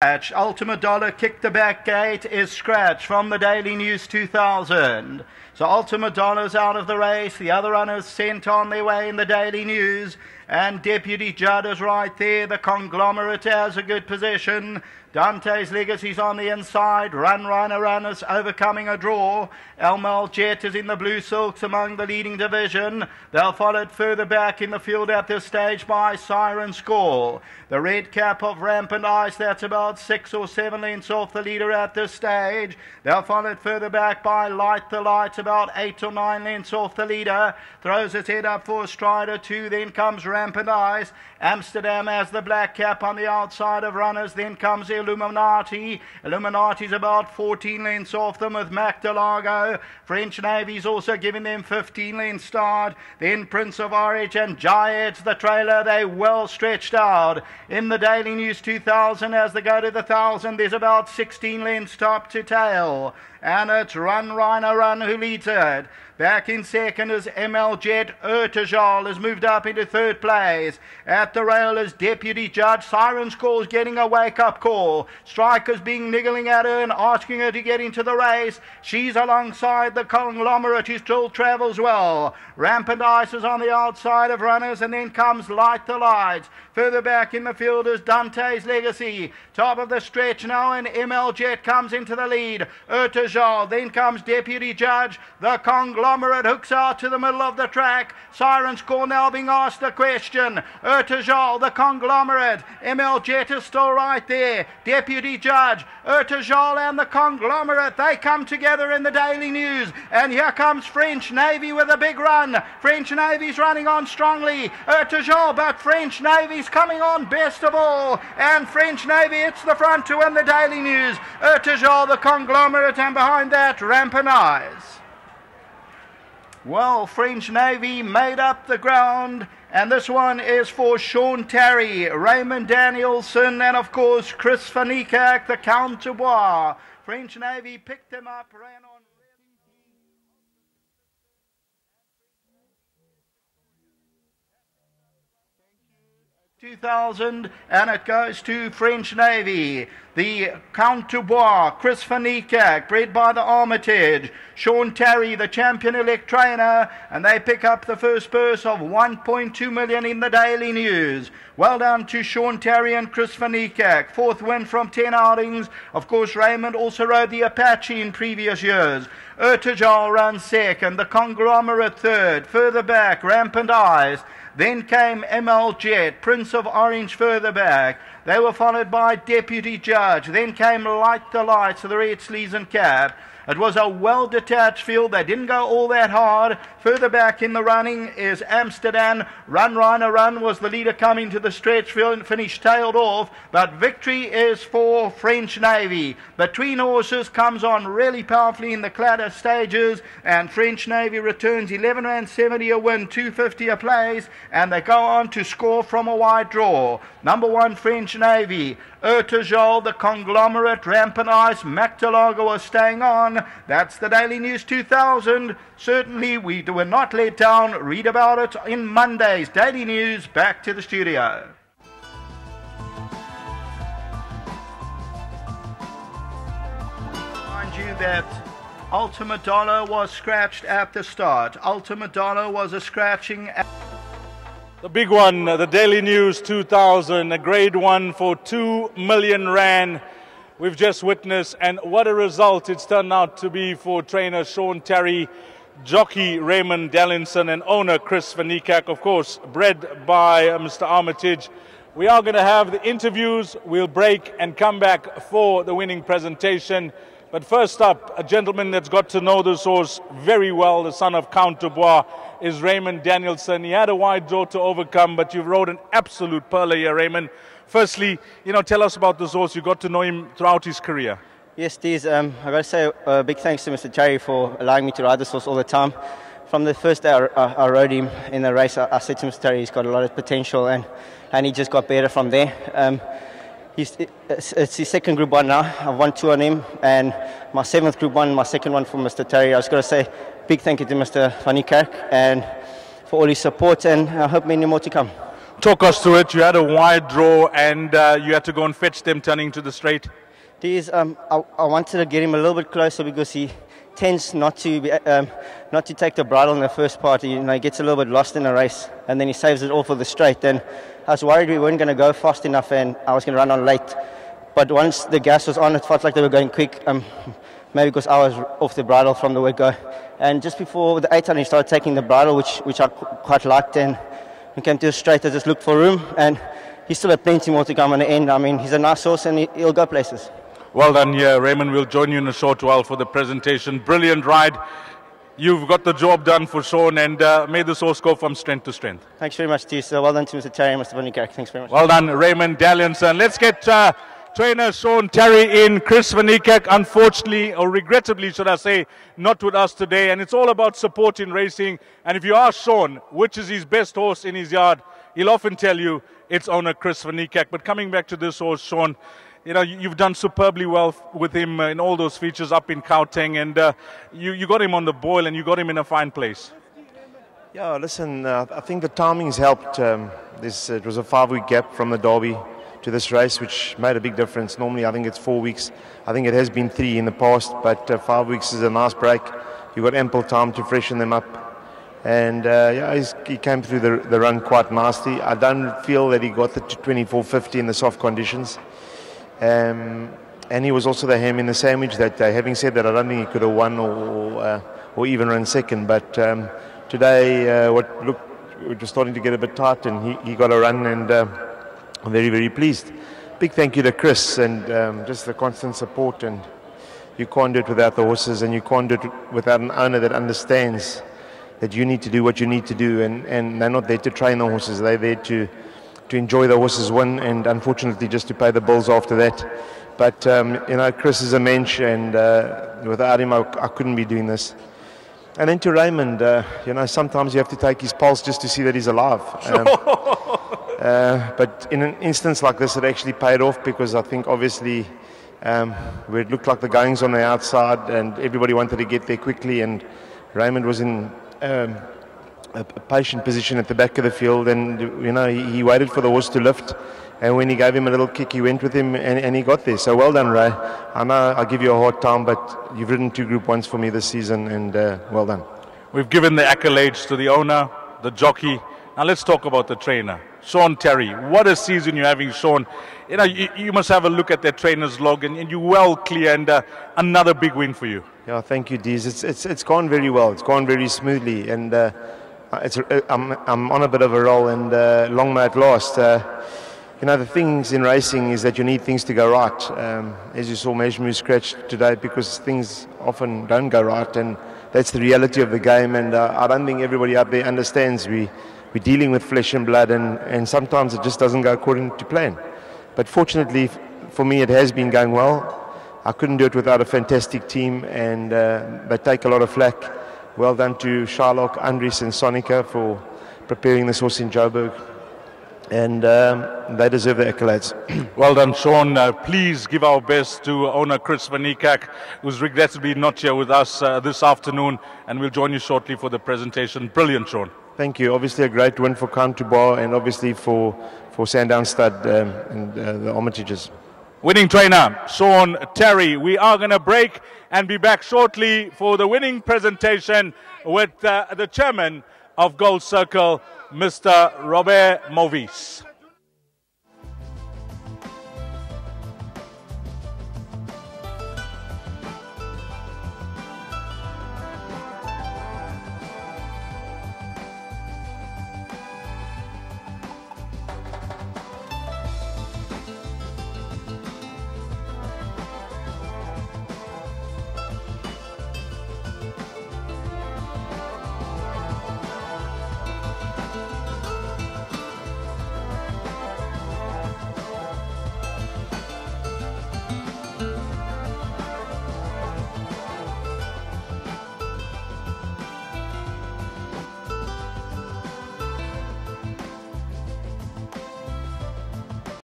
Ultimate Dollar kicked the back gate, is scratched from the Daily News 2000. So Ultimate Dollar's out of the race. The other runners sent on their way in the Daily News. And Deputy Judd is right there. The Conglomerate has a good position. Dante's Legacy's on the inside. Run is overcoming a draw. Elmal Jet is in the blue silks among the leading division. They're followed further back in the field at this stage by Siren Score. The red cap of Rampant Ice, that's about 6 or 7 lengths off the leader at this stage. They're followed further back by Light the Light, about 8 or 9 lengths off the leader. Throws its head up for a stride or two. Then comes Rampant Ice. Amsterdam has the black cap on the outside of runners. Then comes Illuminati. Illuminati's about 14 lengths off them with Macdelago. French Navy's also giving them 15 lengths start. Then Prince of Orange and Giants, the trailer, they well stretched out. In the Daily News 2000, as they go to the 1000, there's about 16 lengths top to tail. And it's Run who leads it. Back in second is ML Jet. Urtajal has moved up into third place. At the rail is Deputy Judge. Siren Score's getting a wake-up call. Strikers being niggling at her and asking her to get into the race. She's alongside the Conglomerate, who still travels well. Rampant Ice is on the outside of runners, and then comes Light the Light. Further back in the field is Dante's Legacy. Top of the stretch now, and ML Jet comes into the lead. Urtajal, then comes Deputy Judge. The Conglomerate hooks out to the middle of the track. Siren Score now being asked a question. Urtajal, the Conglomerate. ML Jet is still right there. Deputy Judge, Urtajal and the Conglomerate, they come together in the Daily News. And here comes French Navy with a big run. French Navy's running on strongly. Urtajal, but French Navy's coming on best of all. And French Navy, it's the front to win the Daily News. Urtajal, the Conglomerate, and behind that, Rampant Eyes. Well, French Navy made up the ground, and this one is for Sean Terry, Raymond Danielson, and of course Chris Van Niekerk, the Count de Bois. French Navy picked him up, ran on. 2000, and it goes to French Navy. The Count de Bois, Chris Van Niekerk, bred by the Armitage. Sean Terry, the champion-elect trainer, and they pick up the first purse of 1.2 million in the Daily News. Well done to Sean Terry and Chris Van Niekerk. Fourth win from 10 outings. Of course, Raymond also rode the Apache in previous years. Urtajal runs second, the Conglomerate third. Further back, Rampant Eyes. Then came ML Jet, Prince of Orange further back. They were followed by Deputy Judge. Then came Light the Light, so the red sleeves and cap. It was a well-detached field. They didn't go all that hard. Further back in the running is Amsterdam. Run was the leader coming to the stretch field and finished tailed off. But victory is for French Navy. Between horses comes on really powerfully in the cladder stages. And French Navy returns 11 rand 70 a win, 250 a place. And they go on to score from a wide draw. Number 1, French Navy. Urtajal, the Conglomerate, Rampant Ice, Macdelago was staying on. That's the Daily News 2000. Certainly we were not let down. Read about it in Monday's Daily News. Back to the studio. Mind you that Ultimate Dollar was scratched at the start. Ultimate Dollar was a scratching at the big one, the Daily News 2000, a grade 1 for 2 million rand. We've just witnessed, and what a result it's turned out to be for trainer Sean Terry, jockey Raymond Danielson, and owner Chris Van Niekerk, of course, bred by Mr. Armitage. We are going to have the interviews. We'll break and come back for the winning presentation. But first up, a gentleman that's got to know this horse very well, the son of Count de Bois, is Raymond Danielson. He had a wide draw to overcome, but you've rode an absolute pearler here, Raymond. Firstly, tell us about this horse. You got to know him throughout his career. Yes, Deez. I got to say a big thanks to Mr. Terry for allowing me to ride this horse all the time. From the first day I rode him in the race, I said to Mr. Terry, he's got a lot of potential, and he just got better from there. It's his second Group 1 now. I've won 2 on him, and my 7th Group 1, my second one from Mr. Terry. I was going to say big thank you to Mr. Van Niekerk and for all his support, and I hope many more to come. Talk us through it. You had a wide draw and you had to go and fetch them turning to the straight. I wanted to get him a little bit closer because he tends not to take the bridle in the first part. He gets a little bit lost in the race, and then he saves it all for the straight. Then I was worried we weren't going to go fast enough, and I was going to run on late. But once the gas was on, it felt like they were going quick. Maybe because I was off the bridle from the word go. And just before the 800, he started taking the bridle, which I quite liked. And we came to the straight. I just looked for room, and he still had plenty more to come on the end. I mean, he's a nice horse, and he'll go places. Well done here, Raymond. We'll join you in a short while for the presentation. Brilliant ride. You've got the job done for Sean, and may this horse go from strength to strength. Thanks very much, T. So well done to Mr. Terry and Mr. Van Niekerk. Thanks very much. Well done, Raymond Dallianson. Let's get trainer Sean Terry in. Chris Van Niekerk, unfortunately, or regrettably, should I say, not with us today. And it's all about support in racing. And if you ask Sean which is his best horse in his yard, he'll often tell you it's owner Chris Van Niekerk. But coming back to this horse, Sean, you've done superbly well with him in all those features up in Gauteng, and you got him on the boil and you got him in a fine place. Yeah, listen, I think the timing's helped. It was a 5-week gap from the Derby to this race, which made a big difference. Normally, I think it's 4 weeks. I think it has been 3 in the past, but 5 weeks is a nice break. You've got ample time to freshen them up. And he came through the run quite nicely. I don't feel that he got the 24.50 in the soft conditions. And he was also the ham in the sandwich that day. Having said that, I don't think he could have won or even run second. But today, it was starting to get a bit tight, and he got a run, and I'm very, very pleased. Big thank you to Chris and just the constant support. And you can't do it without the horses, and you can't do it without an owner that understands that you need to do what you need to do. And they're not there to train the horses. They're there to enjoy the horses win, and unfortunately just to pay the bills after that. But Chris is a mensch, and without him I couldn't be doing this. And then to Raymond, sometimes you have to take his pulse just to see that he's alive. But in an instance like this, it actually paid off, because I think obviously where it looked like the goings on the outside and everybody wanted to get there quickly, and Raymond was in a patient position at the back of the field, and he waited for the horse to lift, and when he gave him a little kick, he went with him, and he got there. So well done, Ray. I know I give you a hard time, but you've ridden 2 Group 1s for me this season, and well done. We've given the accolades to the owner, the jockey. Now let's talk about the trainer, Sean Terry. What a season you're having, Sean. You must have a look at that trainer's log, and you're well clear, and another big win for you. Yeah, thank you, Deez. It's gone very well. It's gone very smoothly, and I'm on a bit of a roll, and long may it last. The things in racing is that you need things to go right. As you saw, Mejmu scratched today because things often don't go right, and that's the reality of the game. And I don't think everybody out there understands we're dealing with flesh and blood, and sometimes it just doesn't go according to plan. But fortunately for me, it has been going well. I couldn't do it without a fantastic team, and they take a lot of flack. Well done to Shylock, Andries and Sonica for preparing this horse in Joburg. And they deserve the accolades. Well done, Sean. Please give our best to owner Chris Van Niekerk, who's regrettably not here with us this afternoon, and we'll join you shortly for the presentation. Brilliant, Sean. Thank you. Obviously a great win for Count Bar, and obviously for Sandown Stud and the Armitages. Winning trainer, Sean Terry. We are going to break and be back shortly for the winning presentation with the chairman of Gold Circle, Mr. Robert Movis.